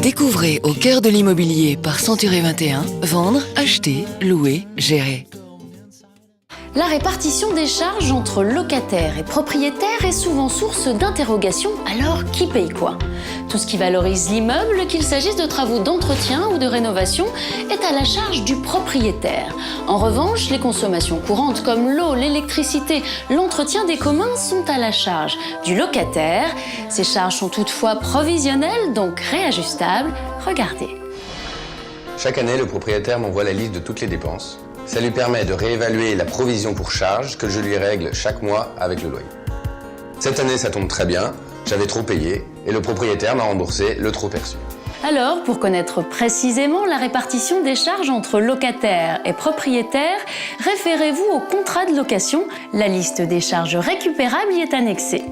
Découvrez Au cœur de l'immobilier par Century 21, vendre, acheter, louer, gérer. La répartition des charges entre locataires et propriétaires est souvent source d'interrogations, alors qui paye quoi? Tout ce qui valorise l'immeuble, qu'il s'agisse de travaux d'entretien ou de rénovation, est à la charge du propriétaire. En revanche, les consommations courantes comme l'eau, l'électricité, l'entretien des communs sont à la charge du locataire. Ces charges sont toutefois provisionnelles, donc réajustables. Regardez. Chaque année, le propriétaire m'envoie la liste de toutes les dépenses. Ça lui permet de réévaluer la provision pour charge que je lui règle chaque mois avec le loyer. Cette année, ça tombe très bien, j'avais trop payé et le propriétaire m'a remboursé le trop perçu. Alors, pour connaître précisément la répartition des charges entre locataires et propriétaires, référez-vous au contrat de location. La liste des charges récupérables y est annexée.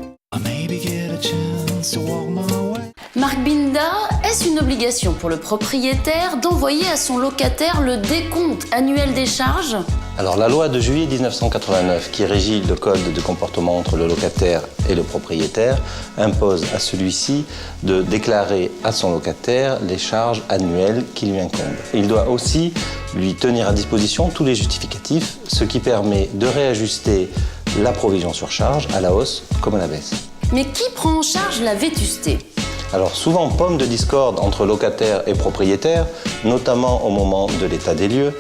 Marc Binda, est-ce une obligation pour le propriétaire d'envoyer à son locataire le décompte annuel des charges? Alors la loi de juillet 1989 qui régit le code de comportement entre le locataire et le propriétaire impose à celui-ci de déclarer à son locataire les charges annuelles qui lui incombent. Il doit aussi lui tenir à disposition tous les justificatifs, ce qui permet de réajuster la provision sur charge à la hausse comme à la baisse. Mais qui prend en charge la vétusté? Alors souvent pomme de discorde entre locataires et propriétaires, notamment au moment de l'état des lieux.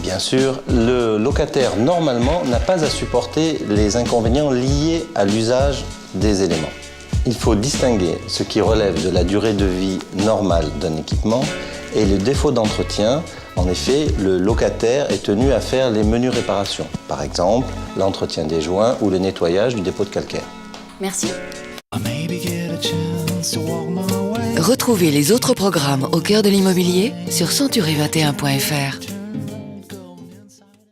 Bien sûr, le locataire normalement n'a pas à supporter les inconvénients liés à l'usage des éléments. Il faut distinguer ce qui relève de la durée de vie normale d'un équipement et le défaut d'entretien. En effet, le locataire est tenu à faire les menues réparations, par exemple l'entretien des joints ou le nettoyage du dépôt de calcaire. Merci. Retrouvez les autres programmes Au cœur de l'immobilier sur century21.fr.